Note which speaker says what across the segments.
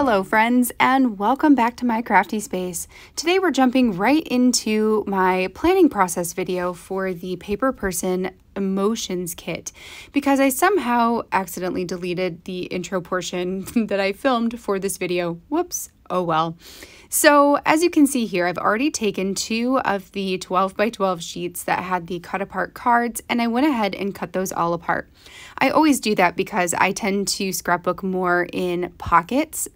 Speaker 1: Hello friends, and welcome back to my crafty space. Today we're jumping right into my planning process video for the Paper Person Emotions Kit because I somehow accidentally deleted the intro portion that I filmed for this video. Whoops, oh well. So as you can see here, I've already taken 2 of the 12 by 12 sheets that had the cut apart cards, and I went ahead and cut those all apart. I always do that because I tend to scrapbook more in pockets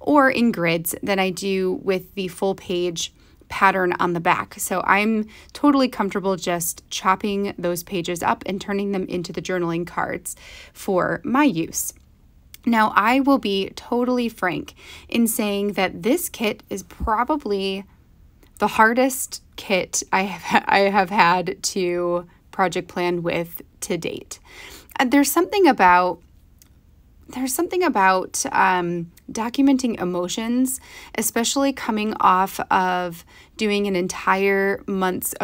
Speaker 1: or in grids than I do with the full page pattern on the back. So I'm totally comfortable just chopping those pages up and turning them into the journaling cards for my use. Now, I will be totally frank in saying that this kit is probably the hardest kit I have had to project plan with to date. There's something about documenting emotions, especially coming off of doing an entire month's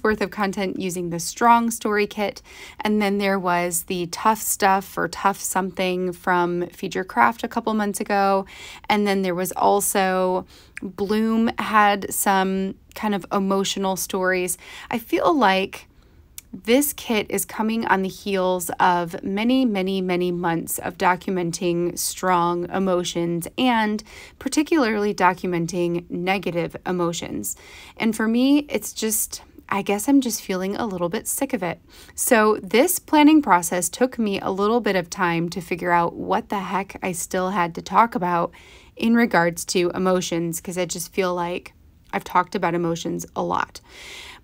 Speaker 1: worth of content using the strong story kit, and then there was the tough stuff or tough something from Feed Your Craft a couple months ago, and then there was also Bloom had some kind of emotional stories. I feel like this kit is coming on the heels of many months of documenting strong emotions and particularly documenting negative emotions. And for me, it's just, I guess I'm just feeling a little bit sick of it. So this planning process took me a little bit of time to figure out what the heck I still had to talk about in regards to emotions, because I just feel like I've talked about emotions a lot.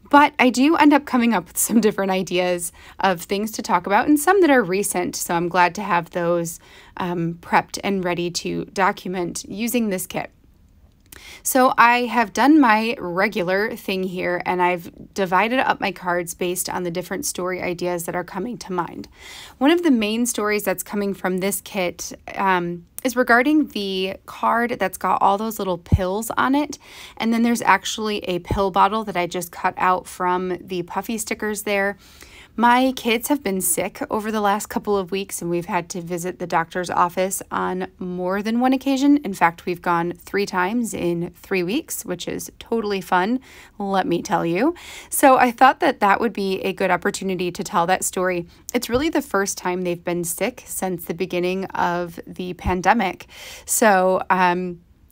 Speaker 1: But I do end up coming up with some different ideas of things to talk about and some that are recent. So I'm glad to have those prepped and ready to document using this kit. So I have done my regular thing here, and I've divided up my cards based on the different story ideas that are coming to mind. One of the main stories that's coming from this kit is regarding the card that's got all those little pills on it. And then there's actually a pill bottle that I just cut out from the puffy stickers there. My kids have been sick over the last couple of weeks, and we've had to visit the doctor's office on more than one occasion. In fact, we've gone 3 times in 3 weeks, which is totally fun, let me tell you. So I thought that that would be a good opportunity to tell that story. It's really the first time they've been sick since the beginning of the pandemic. So,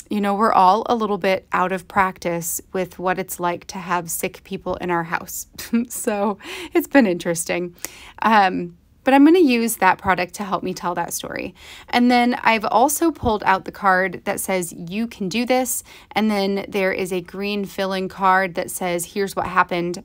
Speaker 1: you know, we're all a little bit out of practice with what it's like to have sick people in our house. So it's been interesting. But I'm going to use that product to help me tell that story. And then I've also pulled out the card that says, "You can do this." And then there is a green fill-in card that says, "Here's what happened."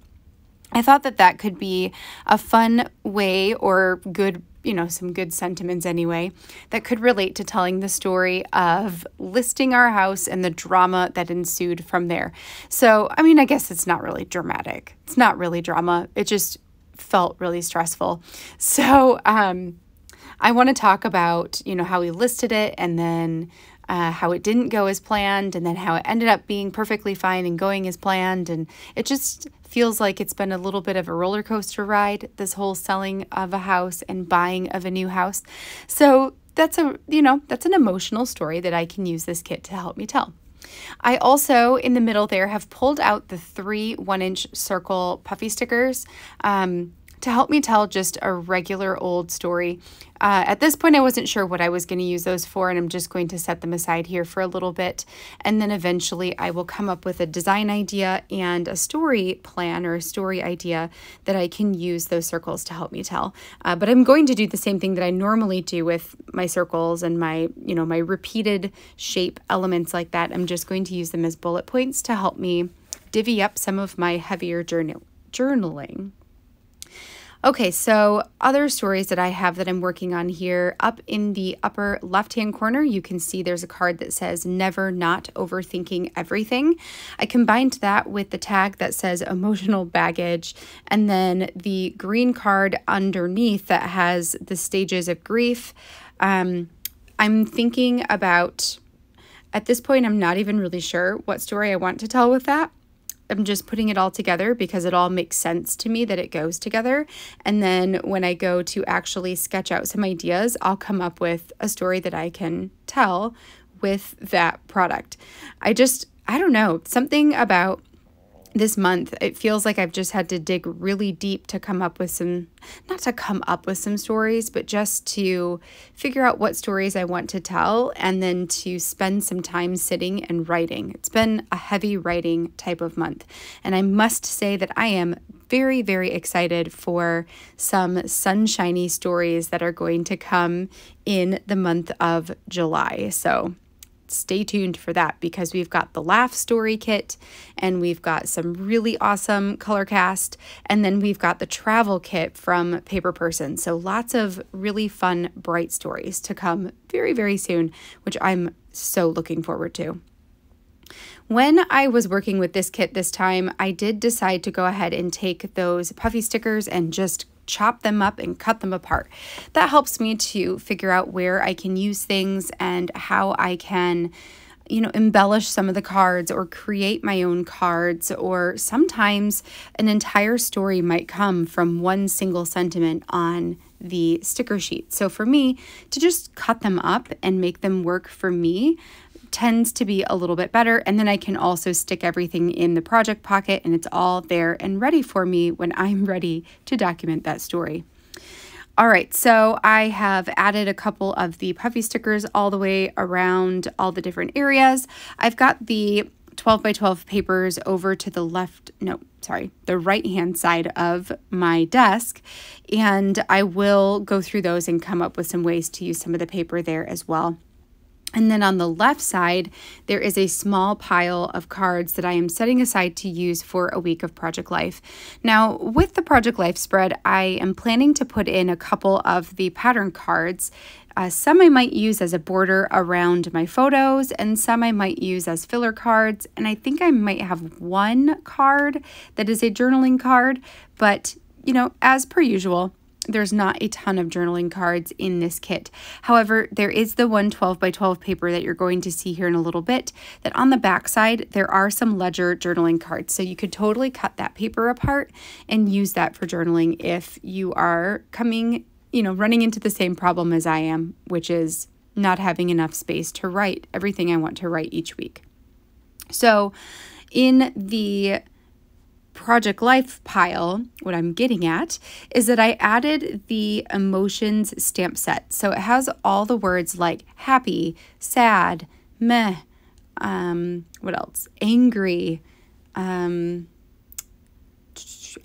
Speaker 1: I thought that that could be a fun way, or good, you know, some good sentiments anyway, that could relate to telling the story of listing our house and the drama that ensued from there. So, I mean, I guess it's not really dramatic. It's not really drama. It just felt really stressful. So, I want to talk about, you know, how we listed it, and then how it didn't go as planned, and then how it ended up being perfectly fine and going as planned. And it just feels like it's been a little bit of a roller coaster ride, this whole selling of a house and buying of a new house. So that's an emotional story that I can use this kit to help me tell. I also, in the middle there, have pulled out the 3 1-inch circle puffy stickers to help me tell just a regular old story. At this point, I wasn't sure what I was going to use those for, and I'm just going to set them aside here for a little bit. And then eventually I will come up with a design idea and a story plan or a story idea that I can use those circles to help me tell. But I'm going to do the same thing that I normally do with my circles and my repeated shape elements like that. I'm just going to use them as bullet points to help me divvy up some of my heavier journaling. Okay, so other stories that I have that I'm working on here, up in the upper left-hand corner, you can see there's a card that says, "Never Not Overthinking Everything." I combined that with the tag that says emotional baggage, and then the green card underneath that has the stages of grief. I'm thinking about, at this point, I'm not even really sure what story I want to tell with that. am just putting it all together because it all makes sense to me that it goes together. And then when I go to actually sketch out some ideas, I'll come up with a story that I can tell with that product. I don't know, something about this month, it feels like I've just had to dig really deep to come up with some, not to come up with some stories, but just to figure out what stories I want to tell and then to spend some time sitting and writing. It's been a heavy writing type of month. And I must say that I am very, very excited for some sunshiny stories that are going to come in the month of July. So stay tuned for that because we've got the Laugh Story Kit and we've got some really awesome color cast, and then we've got the travel kit from Paper Person. So lots of really fun, bright stories to come very, very soon, which I'm so looking forward to. When I was working with this kit this time, I did decide to go ahead and take those puffy stickers and just chop them up and cut them apart. That helps me to figure out where I can use things and how I can, embellish some of the cards or create my own cards, or sometimes an entire story might come from one single sentiment on the sticker sheet. So for me, to just cut them up and make them work for me tends to be a little bit better. And then I can also stick everything in the project pocket and it's all there and ready for me when I'm ready to document that story. All right, so I have added a couple of the puffy stickers all the way around all the different areas. I've got the 12 by 12 papers over to the the right-hand side of my desk, and I will go through those and come up with some ways to use some of the paper there as well. And then on the left side, there is a small pile of cards that I am setting aside to use for a week of Project Life. Now, with the Project Life spread, I am planning to put in a couple of the pattern cards. Some I might use as a border around my photos, and some I might use as filler cards. And I think I might have one card that is a journaling card, but, as per usual, there's not a ton of journaling cards in this kit. However, there is the 12 by 12 paper that you're going to see here in a little bit, that on the back side, there are some ledger journaling cards. So you could totally cut that paper apart and use that for journaling if you are running into the same problem as I am, which is not having enough space to write everything I want to write each week. So in the Project Life pile, what I'm getting at is that I added the emotions stamp set. So it has all the words like happy, sad, meh, what else? Angry, I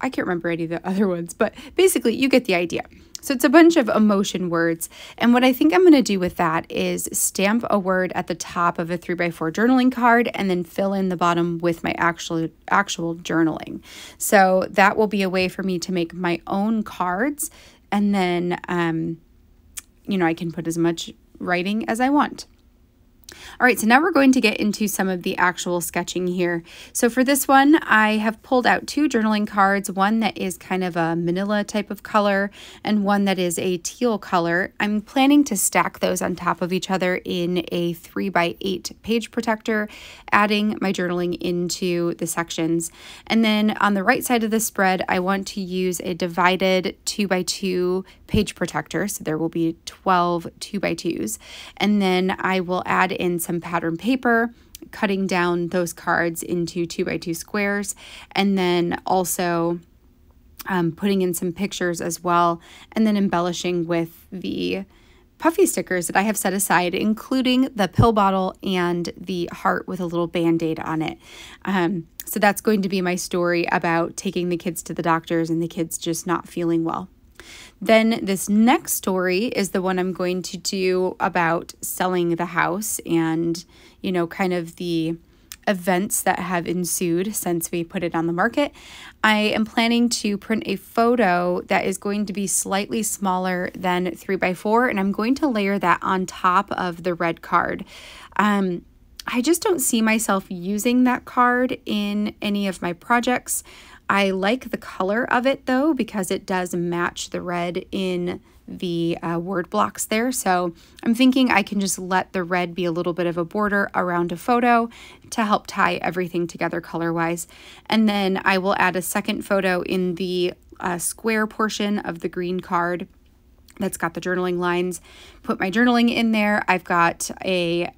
Speaker 1: can't remember any of the other ones, but basically you get the idea. So it's a bunch of emotion words. And what I think I'm going to do with that is stamp a word at the top of a 3x4 journaling card and then fill in the bottom with my actual journaling. So that will be a way for me to make my own cards. And then, I can put as much writing as I want. All right, so now we're going to get into some of the actual sketching here. So for this one, I have pulled out two journaling cards, one that is kind of a manila type of color and one that is a teal color. I'm planning to stack those on top of each other in a 3x8 page protector, adding my journaling into the sections. And then on the right side of the spread, I want to use a divided 2x2 page protector. So there will be 12 2x2s. And then I will add in some pattern paper, cutting down those cards into 2x2 squares, and then also putting in some pictures as well, and then embellishing with the puffy stickers that I have set aside, including the pill bottle and the heart with a little band-aid on it. So that's going to be my story about taking the kids to the doctors and the kids just not feeling well. Then this next story is the one I'm going to do about selling the house and, kind of the events that have ensued since we put it on the market. I am planning to print a photo that is going to be slightly smaller than 3x4, and I'm going to layer that on top of the red card. I just don't see myself using that card in any of my projects. I like the color of it though, because it does match the red in the word blocks there. So I'm thinking I can just let the red be a little bit of a border around a photo to help tie everything together color-wise. And then I will add a second photo in the square portion of the green card that's got the journaling lines. Put my journaling in there. I've got a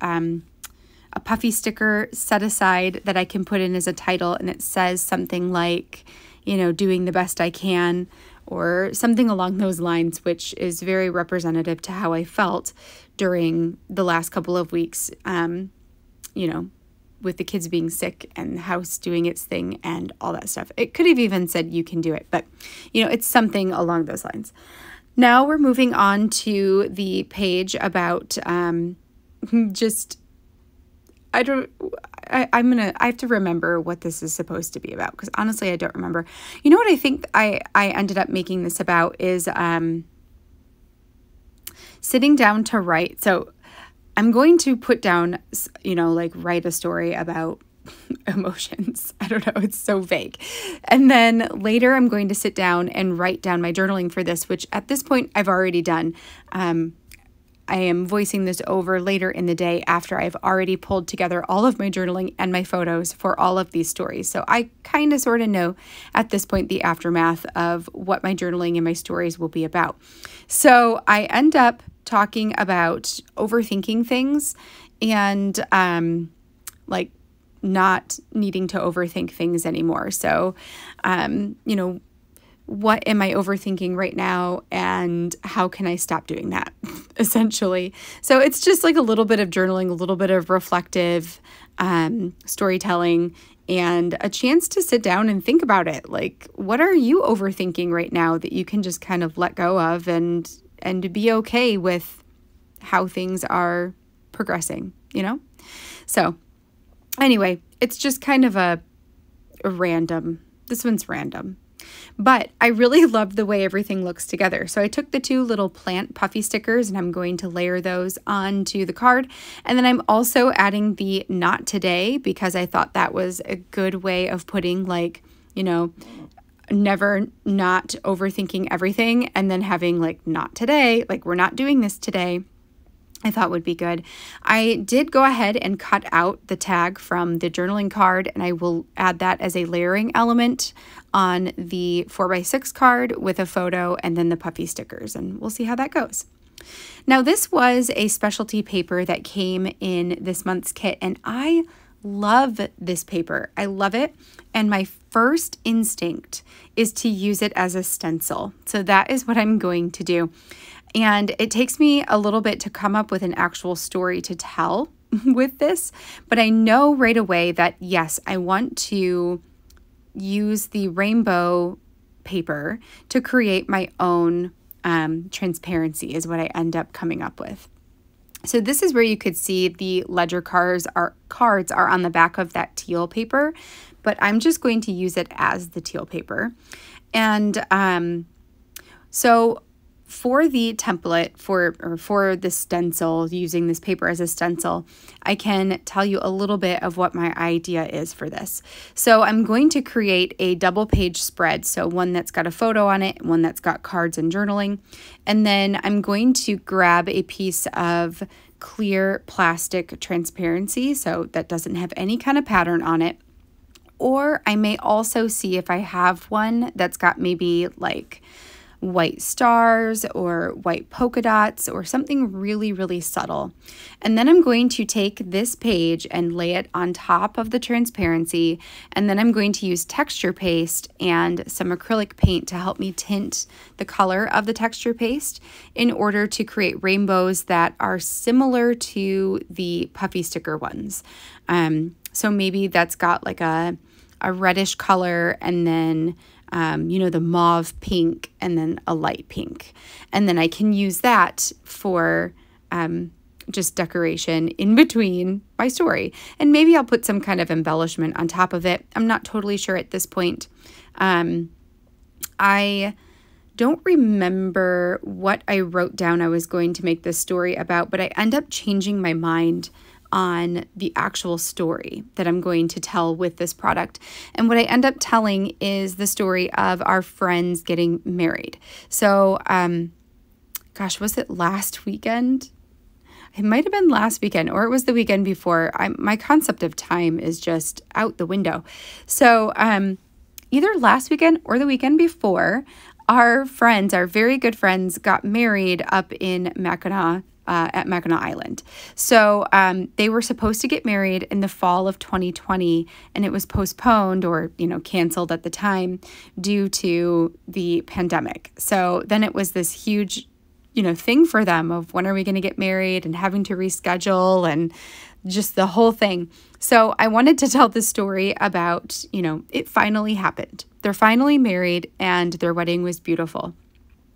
Speaker 1: puffy sticker set aside that I can put in as a title, and it says something like, you know, doing the best I can, or something along those lines, which is very representative to how I felt during the last couple of weeks, you know, with the kids being sick and the house doing its thing and all that stuff. It could have even said, you can do it, but, you know, it's something along those lines. Now we're moving on to the page about just, I have to remember what this is supposed to be about, because honestly, I don't remember. You know what I think I ended up making this about is sitting down to write. So I'm going to put down, you know, like write a story about emotions. I don't know, it's so vague. And then later I'm going to sit down and write down my journaling for this, which at this point I've already done. I am voicing this over later in the day after I've already pulled together all of my journaling and my photos for all of these stories. So I kind of sort of know at this point the aftermath of what my journaling and my stories will be about. So I end up talking about overthinking things and like not needing to overthink things anymore. So, you know, what am I overthinking right now and how can I stop doing that, essentially. So it's just like a little bit of journaling, a little bit of reflective storytelling, and a chance to sit down and think about it. Like, what are you overthinking right now that you can just kind of let go of and to be okay with how things are progressing, you know? So anyway, it's just kind of a random, this one's random. But I really love the way everything looks together. So I took the two little plant puffy stickers and I'm going to layer those onto the card. And then I'm also adding the not today, because I thought that was a good way of putting, like, you know, never not overthinking everything and then having like not today, like we're not doing this today. I thought would be good. I did go ahead and cut out the tag from the journaling card, and I will add that as a layering element on the 4x6 card with a photo and then the puffy stickers, and we'll see how that goes. Now, this was a specialty paper that came in this month's kit, and I love this paper. I love it, and my first instinct is to use it as a stencil. So that is what I'm going to do. And it takes me a little bit to come up with an actual story to tell with this, but I know right away that yes, I want to use the rainbow paper to create my own transparency is what I end up coming up with. So this is where you could see the ledger cards are on the back of that teal paper, but I'm just going to use it as the teal paper. And so for the template, for the stencil, using this paper as a stencil, I can tell you a little bit of what my idea is for this. So I'm going to create a double page spread, so one that's got a photo on it, one that's got cards and journaling, and then I'm going to grab a piece of clear plastic transparency, so that doesn't have any kind of pattern on it. Or I may also see if I have one that's got maybe like white stars or white polka dots or something really, really subtle. And then I'm going to take this page and lay it on top of the transparency. And then I'm going to use texture paste and some acrylic paint to help me tint the color of the texture paste in order to create rainbows that are similar to the puffy sticker ones. So maybe that's got like a reddish color and then you know, the mauve pink and then a light pink. And then I can use that for just decoration in between my story. And maybe I'll put some kind of embellishment on top of it. I'm not totally sure at this point. I don't remember what I wrote down I was going to make this story about, but I end up changing my mind on the actual story that I'm going to tell with this product. And what I end up telling is the story of our friends getting married. So gosh, was it last weekend? It might have been last weekend, or it was the weekend before. My concept of time is just out the window. So either last weekend or the weekend before, our friends, our very good friends, got married up in Mackinac, at Mackinac Island. So they were supposed to get married in the fall of 2020, and it was postponed or, canceled at the time due to the pandemic. So then it was this huge thing for them of when are we going to get married and having to reschedule and just the whole thing. So I wanted to tell the story about, it finally happened. They're finally married and their wedding was beautiful.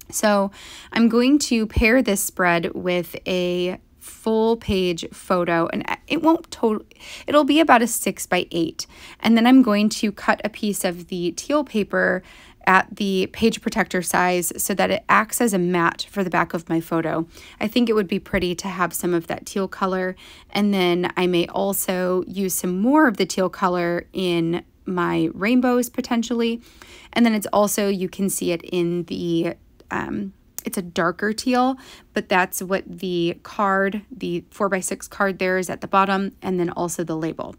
Speaker 1: So I'm going to pair this spread with a full page photo, and it'll be about a 6x8. And then I'm going to cut a piece of the teal paper at the page protector size so that it acts as a mat for the back of my photo. I think it would be pretty to have some of that teal color, and then I may also use some more of the teal color in my rainbows potentially. And then it's also, you can see it in the, it's a darker teal, but that's what the card, the 4x6 card there is at the bottom, and then also the label.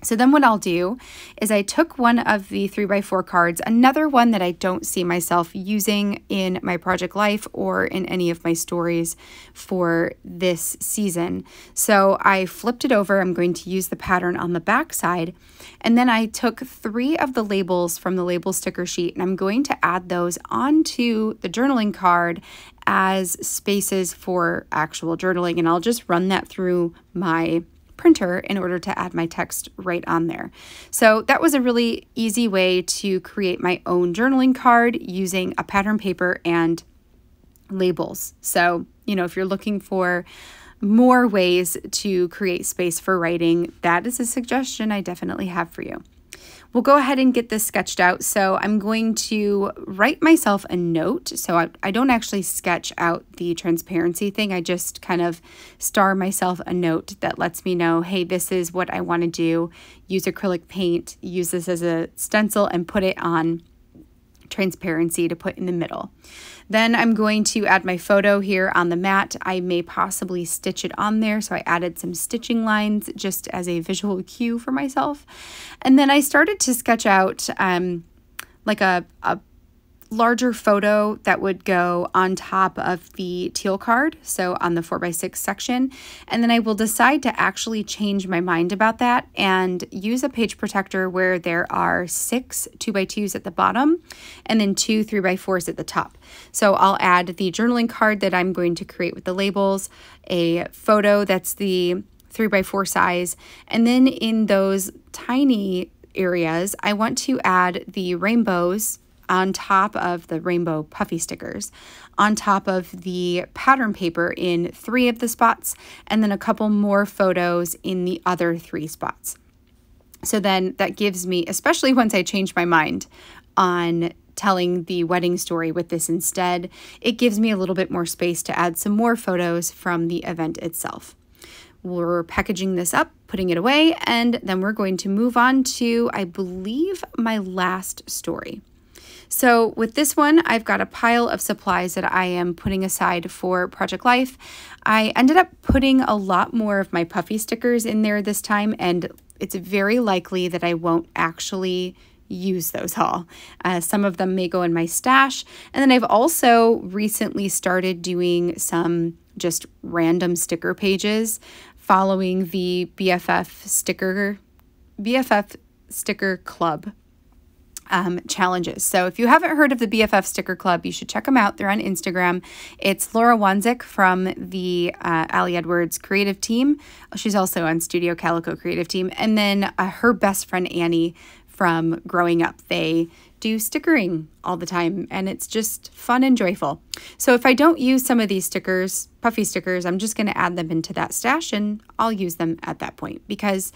Speaker 1: So then what I'll do is I took one of the 3x4 cards, another one that I don't see myself using in my project life or in any of my stories for this season. So I flipped it over. I'm going to use the pattern on the back side. And then I took 3 of the labels from the label sticker sheet, and I'm going to add those onto the journaling card as spaces for actual journaling. And I'll just run that through my printer in order to add my text right on there. So that was a really easy way to create my own journaling card using a pattern paper and labels. So, if you're looking for more ways to create space for writing, that is a suggestion I definitely have for you. We'll go ahead and get this sketched out. So I'm going to write myself a note. So I don't actually sketch out the transparency thing. I just kind of star myself a note that lets me know, hey, this is what I want to do. Use acrylic paint, use this as a stencil, and put it on transparency to put in the middle. Then I'm going to add my photo here on the mat. I may possibly stitch it on there, so I added some stitching lines just as a visual cue for myself. And then I started to sketch out like a larger photo that would go on top of the teal card, so on the 4x6 section. And then I will decide to actually change my mind about that and use a page protector where there are 6 2x2s at the bottom and then 2 3x4s at the top. So I'll add the journaling card that I'm going to create with the labels, a photo that's the 3x4 size, and then in those tiny areas, I want to add the rainbows on top of the rainbow puffy stickers, on top of the pattern paper in 3 of the spots, and then a couple more photos in the other 3 spots. So then that gives me, especially once I change my mind on telling the wedding story with this instead, it gives me a little bit more space to add some more photos from the event itself. We're packaging this up, putting it away, and then we're going to move on to, I believe, my last story. So with this one, I've got a pile of supplies that I am putting aside for Project Life. I ended up putting a lot more of my puffy stickers in there this time, and it's very likely that I won't actually use those all. Some of them may go in my stash. And then I've also recently started doing some just random sticker pages following the BFF sticker club challenges. So if you haven't heard of the BFF Sticker Club, you should check them out. They're on Instagram. It's Laura Wanzik from the Allie Edwards creative team. She's also on Studio Calico creative team. And then her best friend Annie from growing up. They do stickering all the time, and it's just fun and joyful. So if I don't use some of these stickers, puffy stickers, I'm just going to add them into that stash, and I'll use them at that point because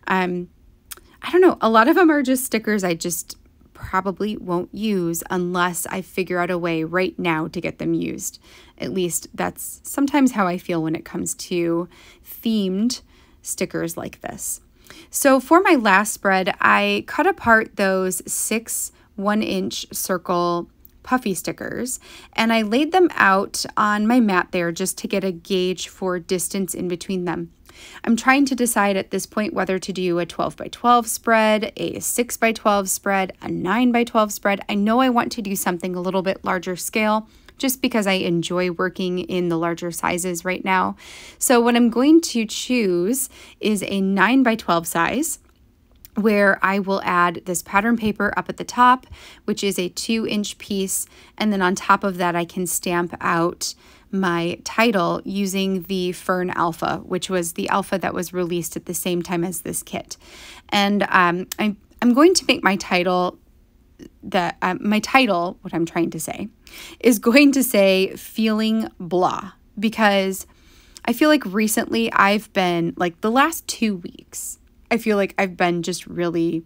Speaker 1: I don't know, a lot of them are just stickers I just probably won't use unless I figure out a way right now to get them used. At least that's sometimes how I feel when it comes to themed stickers like this. So for my last spread, I cut apart those 6 1-inch circle puffy stickers, and I laid them out on my mat there just to get a gauge for distance in between them. I'm trying to decide at this point whether to do a 12 by 12 spread, a 6 by 12 spread, a 9 by 12 spread. I know I want to do something a little bit larger scale just because I enjoy working in the larger sizes right now. So what I'm going to choose is a 9 by 12 size, where I will add this pattern paper up at the top, which is a 2-inch piece. And then on top of that, I can stamp out my title using the Fern Alpha, which was the alpha that was released at the same time as this kit. And I'm going to make my title, what I'm trying to say, is going to say feeling blah, because I feel like recently I've been, like the last 2 weeks, I feel like I've been just really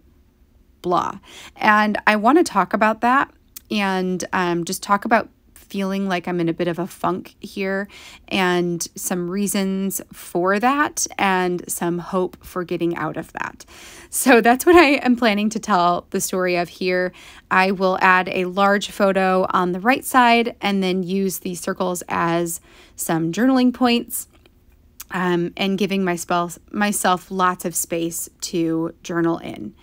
Speaker 1: blah. And I want to talk about that and just talk about feeling like I'm in a bit of a funk here and some reasons for that and some hope for getting out of that. So that's what I am planning to tell the story of here. I will add a large photo on the right side and then use these circles as some journaling points. And giving myself lots of space to journal in.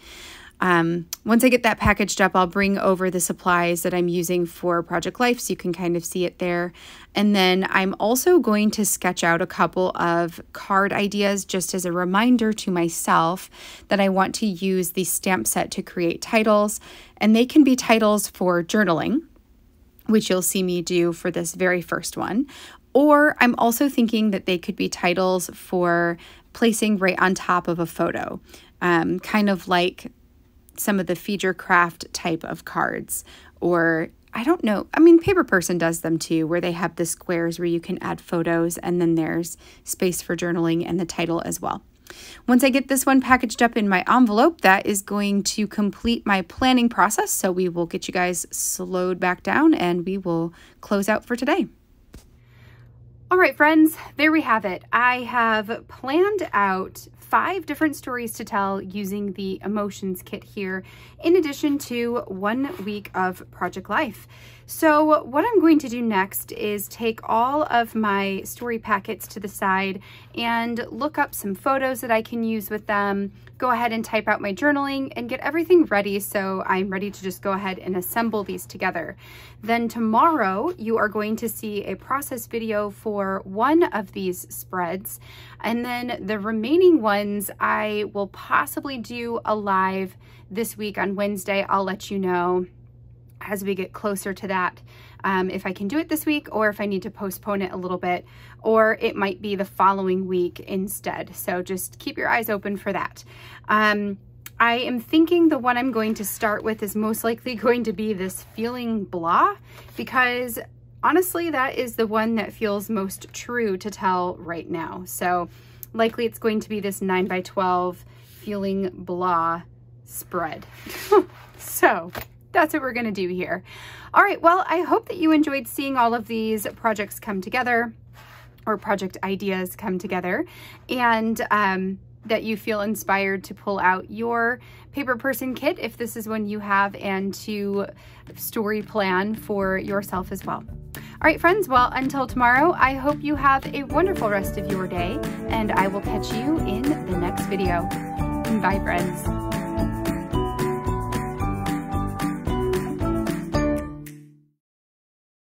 Speaker 1: Once I get that packaged up, I'll bring over the supplies that I'm using for Project Life so you can kind of see it there. And then I'm also going to sketch out a couple of card ideas just as a reminder to myself that I want to use the stamp set to create titles. And they can be titles for journaling, which you'll see me do for this very first one. Or I'm also thinking that they could be titles for placing right on top of a photo, kind of like some of the feature craft type of cards. Or I don't know, I mean, Paper Person does them too, where they have the squares where you can add photos and then there's space for journaling and the title as well. Once I get this one packaged up in my envelope, that is going to complete my planning process. So we will get you guys slowed back down and we will close out for today. All right, friends, there we have it. I have planned out 5 different stories to tell using the emotions kit here, in addition to 1 week of Project Life. So what I'm going to do next is take all of my story packets to the side and look up some photos that I can use with them, go ahead and type out my journaling and get everything ready so I'm ready to just go ahead and assemble these together. Then tomorrow you are going to see a process video for one of these spreads, and then the remaining ones I will possibly do a live this week on Wednesday. I'll let you know as we get closer to that, if I can do it this week or if I need to postpone it a little bit, or it might be the following week instead. So just keep your eyes open for that. I am thinking the one I'm going to start with is most likely going to be this feeling blah, because honestly, that is the one that feels most true to tell right now. So likely it's going to be this 9 by 12 feeling blah spread. So that's what we're going to do here. All right, well, I hope that you enjoyed seeing all of these projects come together, or project ideas come together, and that you feel inspired to pull out your Paper Person kit if this is one you have, and to story plan for yourself as well. All right, friends, well, until tomorrow, I hope you have a wonderful rest of your day, and I will catch you in the next video. Bye, friends.